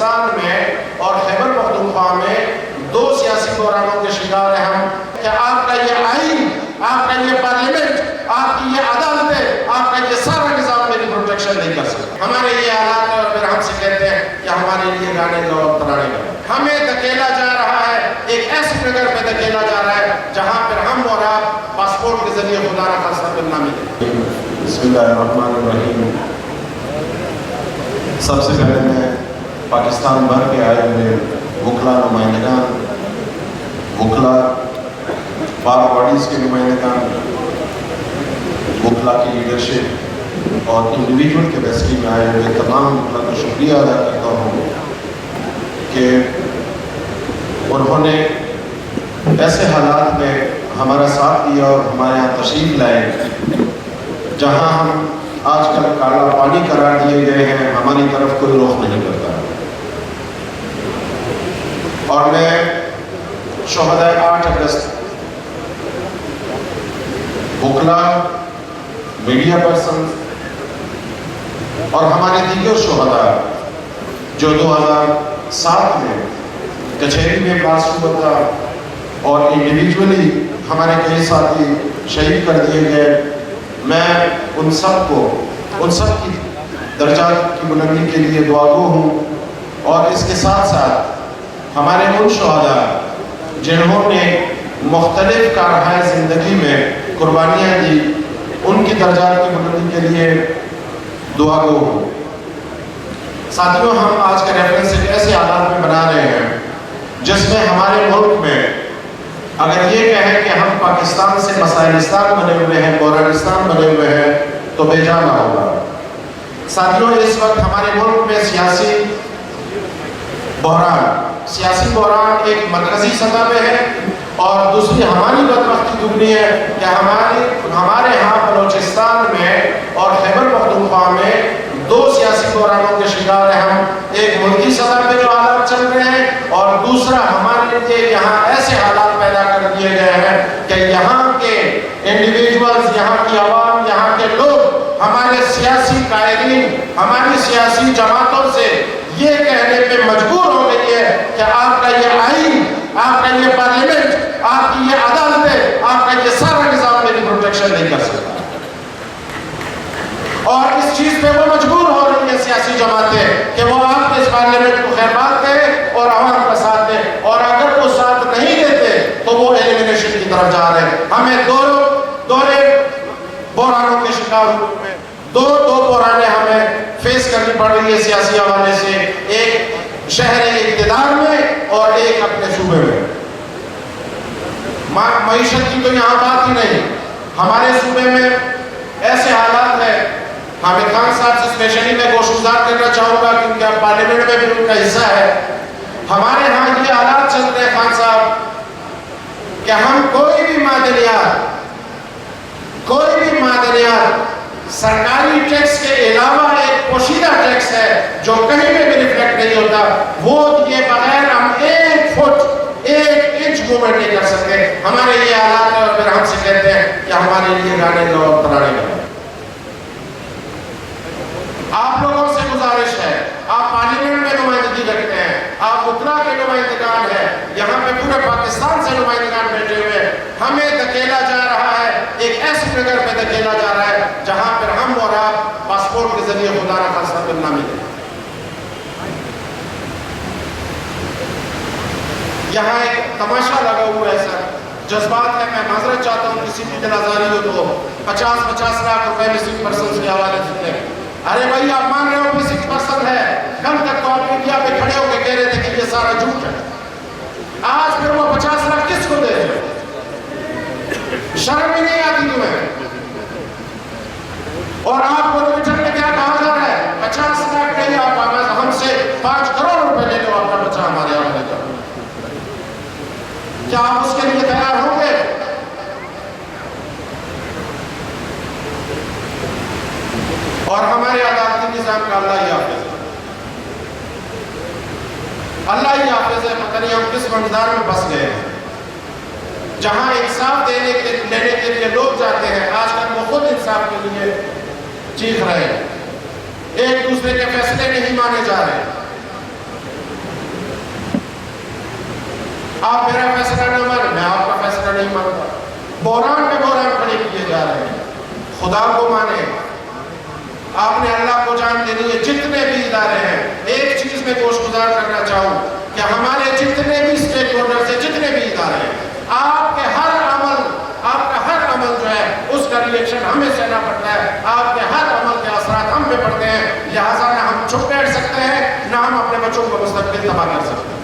بلوچستان میں اور خیبر پختونخوا میں 2 سیاسی بحرانوں کے شکار ہیں ہم کہ آپ کا یہ آئین، آپ کا یہ پارلیمنٹ، آپ کی یہ عدالتیں، آپ کا یہ سارا نظام میری پروٹیکشن نہیں کر سکتا۔ ہمارے یہ حالات ہے اور پھر ہم سے کہتے ہیں کہ ہمارے لیے گانے گاؤ اور ترانے گاؤ۔ ہمیں دھکیلا جا رہا ہے، ایک ایسی جگہ پہ دھکیلا جا رہا ہے جہاں پر ہم اور آپ پاسپورٹ کے ذریعے خدا نہ خاصہ ملنا ملے۔ بسم اللہ الرحمن الرحیم۔ سب سے پہلے میں پاکستان بھر کے آئے ہوئے وکلا نمائندگان، وکلا بار باڈیز کے نمائندگان، وکلا کی لیڈرشپ اور انڈیویجول کیپیسٹی میں آئے ہوئے تمام وکلا کا شکریہ ادا کرتا ہوں کہ انہوں نے ایسے حالات میں ہمارا ساتھ دیا اور ہمارے یہاں تشریف لائے جہاں ہم آج کل کالا پانی قرار دیے گئے ہیں، ہماری طرف کوئی رخ نہیں کرتا۔ اور میں شہداء 8 اگست، وکلا، میڈیا پرسن اور ہمارے دیگر شہداء جو 2007 میں کچہری میں بلاسٹ ہوا تھا اور انڈیویجولی ہمارے کئی ساتھی شہید کر دیے گئے، میں ان سب کی درجات کی بلندی کے لیے دعاگو ہوں۔ اور اس کے ساتھ ساتھ ہمارے ان شہداء جنہوں نے مختلف کارہائے زندگی میں قربانیاں دی، ان کی درجات کی بلندی کے لیے دعاگو ہوں۔ ساتھیوں، ہم آج کا ریفرنس ایک ایسے حالات میں بنا رہے ہیں جس میں ہمارے ملک میں اگر یہ کہیں کہ ہم پاکستان سے مسائلستان بنے ہوئے ہیں، بحرانستان بنے ہوئے ہیں تو بے جانا ہوگا۔ ساتھیوں، اس وقت ہمارے ملک میں سیاسی بحران ایک مرکزی سطح پہ ہے اور دوسری ہماری بدبختی دگنی ہے کہ ہمارے ہاں بلوچستان میں اور خیبر پختونخوا میں 2 سیاسی بحرانوں کے شکار ہیں ہم۔ ایک ملکی سطح پہ جو حالات چل رہے ہیں اور دوسرا ہمارے لیے یہاں ایسے حالات پیدا کر دیے گئے ہیں کہ یہاں کے انڈیویجولز، یہاں کی عوام، یہاں کے لوگ ہمارے سیاسی قائدین، ہماری سیاسی جماعتوں سے یہ کہنے پہ مجبور ہو گئی ہے کہ آپ کا یہ آئین، آپ کا یہ پارلیمنٹ، آپ کی یہ عدالتیں، آپ کا یہ سارا نظام میری پروٹیکشن نہیں کر سکتا۔ اور اس چیز پہ وہ مجبور ہو رہی ہے سیاسی جماعتیں کہ وہ آپ کے اس پارلیمنٹ کو خیربات دیں اور عوام کا ساتھ دیں، اور اگر وہ ساتھ نہیں دیتے تو وہ ایلیمینیشن کی طرف جا رہے ہیں۔ ہمیں دورے بحرانوں کے شکار ہوئے ہیں، دو بحرانے ہمیں فیس کرنی پڑ رہی ہے سیاسی حوالے سے، ایک شہر اقتدار میں اور ایک اپنے صوبے میں۔ معیشت کی تو یہاں بات ہی نہیں، ہمارے صوبے میں ایسے حالات ہیں۔ حامد خان صاحب سے اسپیشلی میں گوشگزار کرنا چاہوں گا کیونکہ اب پارلیمنٹ میں بھی ان کا حصہ ہے۔ ہمارے ہاں یہ حالات چل رہے ہیں خان صاحب کہ ہم کوئی بھی معدنیات سرکاری ٹیکس کے علاوہ ایک پوشیدہ ٹیکس ہے جو کہیں پہ بھی ریفلیکٹ نہیں ہوتا، وہ دیے بغیر ہم 1 فٹ 1 انچ موومنٹ نہیں کر سکتے۔ ہمارے یہ حالات ہے اور پھر ہم سے کہتے ہیں کہ ہمارے لیے گانے گاؤ اور ترانے گاؤ۔ آپ لوگوں سے گزارش ہے، آپ پارلیمنٹ میں نمائندگی رکھتے ہیں، آپ وکلا کے نمائندگان ہیں، یہاں پہ پورے پاکستان سے نمائندگان بیٹھے ہوئے ہیں، ہمیں دھکیلا جا رہا ہے، ایک ایسی جگہ پہ دھکیلا جا رہا ہے جہاں پر ہم اور آپ پاسپورٹ کے ذریعے خدا نہ خاصہ ملنا ملے۔ یہاں ایک تماشا لگا ہوا ہے سر، جذبات ہے، میں معذرت چاہتا ہوں کسی بھی دل آزاری ہو تو 50 لاکھ روپے مسنگ پرسنز کے حوالے سے۔ ارے بھائی، آپ مان رہے ہو مسنگ پرسن ہے، کل تک تو آپ انڈیا پہ کھڑے ہو کے کہہ رہے تھے کہ یہ سارا جھوٹ ہے، آج پھر وہ 50 لاکھ کس کو دے رہے ہیں؟ شرم ہی نہیں آتی تمہیں؟ اور آپ کو ٹویٹر میں کیا کہا جا رہا ہے؟ 50 لاکھ نہیں، آپ ہم سے 5 کروڑ روپے لے لو، اپنا بچہ ہمارے حوالے کرو۔ کیا آپ اس کے لیے تیار ہوں گے؟ اور ہمارے عدالتی نظام کا اللہ ہی حافظ ہے، اللہ ہی حافظ ہے۔ پتہ نہیں ہم کس منظر میں بس گئے ہیں جہاں انصاف لینے کے لیے لوگ جاتے ہیں، آج کل وہ خود انصاف کے لیے چیخ رہے ہیں، ایک دوسرے کے فیصلے نہیں مانے جا رہے۔ آپ میرا فیصلہ نہ مانیں، میں آپ کا فیصلہ نہیں مانتا۔ بحران پہ بحران کھڑے کیے جا رہے ہیں۔ خدا کو مانیں، آپ نے اللہ کو جان دینی ہے۔ جتنے بھی ادارے ہیں، ایک چیز میں گوشگزار کرنا چاہوں کہ ہمارے جتنے بھی اسٹیک ہولڈرز ہیں، جتنے بھی ادارے ہیں، آپ کا ہر عمل جو ہے اس کا ریئیکشن ہمیں سہنا پڑتا ہے۔ آپ کے ہر عمل کے اثرات ہم پہ پڑتے ہیں، لہٰذا نہ ہم چھپ بیٹھ سکتے ہیں، نہ ہم اپنے بچوں کو مستقبل تباہ کر سکتے ہیں۔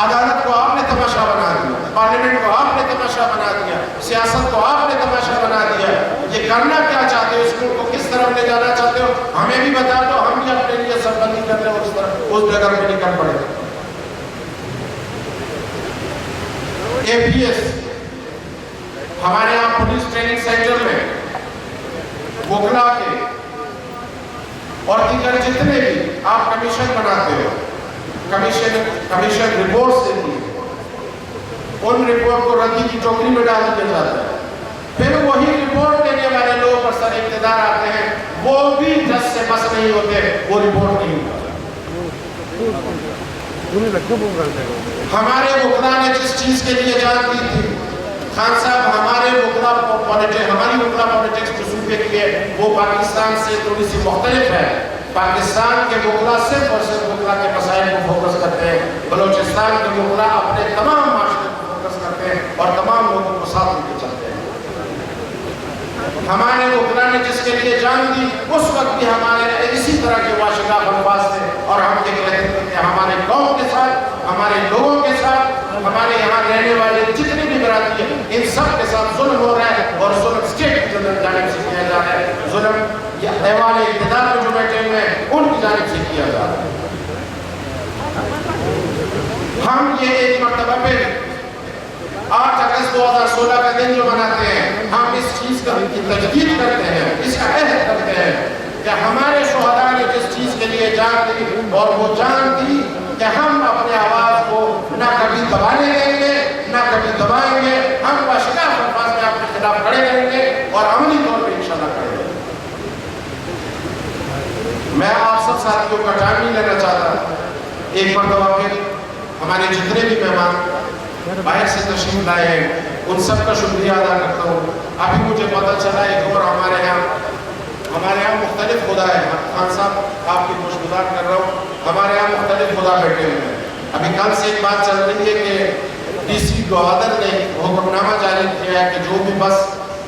عدالت کو آپ نے تماشا بنا دیا، پارلیمنٹ کو آپ نے تماشا بنا دیا، سیاست کو آپ نے تماشا بنا دیا۔ یہ کرنا کیا چاہتے ہو؟ اس ملک کو کس طرف لے جانا چاہتے ہو؟ ہمیں بھی بتا دو، ہم بھی اپنے لیے سب بندی کر لیں اور اس جگہ پہ نکل پڑے۔ APS ہمارے یہاں پولیس ٹریننگ سینٹر میں وکلا کے اور دیگر جتنے بھی آپ کمیشن بناتے ہو، کمیشن رپورٹس دیتی ہے، ان رپورٹ کو ردی کی ٹوکری میں ڈال دیا جاتا ہے۔ پھر وہی رپورٹ دینے والے لوگ پر سر اقتدار آتے ہیں، وہ بھی جج سے بس نہیں ہوتے، وہ رپورٹ نہیں ہوتا۔ ہمارے وکلا نے جس چیز کے لیے جان دی تھی، خان صاحب ہماری وکلا پالیٹکس جو صوبے کی ہے وہ پاکستان سے تھوڑی سی مختلف ہے۔ پاکستان کے وکلا صرف اور صرف وکلا کے مسائل کو فوکس کرتے ہیں، بلوچستان کے وکلا اپنے تمام معاشرے کو فوکس کرتے ہیں اور تمام لوگوں کو ساتھ لے کے چلتے ہیں۔ ہمارے وکلا نے جس کے لیے جان دی، اس وقت بھی ہمارے اسی طرح کے واشگاف الفاظ تھے اور ہم یہ کہتے تھے کہ ہمارے قوم کے ساتھ، ہمارے لوگوں کے ساتھ، ہمارے یہاں رہنے والے جتنی بھی برادری ہیں، ان سب کے ساتھ ظلم ہو رہا ہے اور ظلم اسٹیٹ کی جانب سے کیا جا رہا ہے۔ ظلم ایوان اقتدار میں جو بیٹھے ہوئے ہیں ان کی جانب سے کیا جا رہا ہے۔ ہم یہ ایک مرتبہ پہ 8 اگست 2016 کا دن جو مناتے ہیں، ہم اس چیز کا تجدید کرتے ہیں، اس کا عہد کرتے ہیں کہ ہمارے شہداء نے جس چیز کے لیے جان دی اور وہ جان دی کہ ہم اپنے آواز کو نہ کبھی دبانے دیں گے، نہ کبھی دبائیں گے۔ ہم واشگاف الفاظ میں اپنے خلاف کھڑے رہیں گے اور عملی طور پہ انشاءاللہ کھڑے رہیں گے۔ میں آپ سب ساتھیوں کا ٹائم نہیں لینا چاہتا، ایک مرتبہ پھر ہمارے جتنے بھی مہمان باہر سے تشریف لائے ہیں ان سب کا شکریہ ادا کرتا ہوں۔ ابھی مجھے پتہ چلا ایک اور ہمارے یہاں مختلف خدا ہے۔ خان صاحب آپ کی خوشگزار کر رہا ہوں، ہمارے یہاں مختلف خدا بیٹھے ہوئے ہیں۔ ابھی کل سے ایک بات چل رہی ہے کہ ڈی سی گوادر نے حکم نامہ جاری کیا ہے کہ جو بھی بس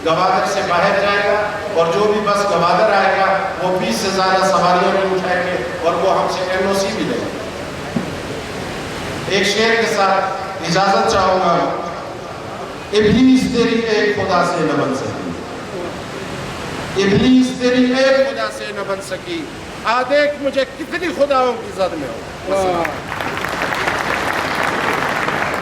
گوادر سے باہر جائے گا اور جو بھی بس گوادر آئے گا وہ 20 سے زیادہ سواریوں نہیں اٹھائیں گے اور وہ ہم سے NOC بھی لیں گے۔ ایک شعر کے ساتھ اجازت چاہوں گا، ابلیس تیری ایک خدا سے نہ بن سکی، ابلیس تیری ایک خدا سے نہ بن سکی، دیکھ مجھے کتنی خداؤں کی زد میں ہو۔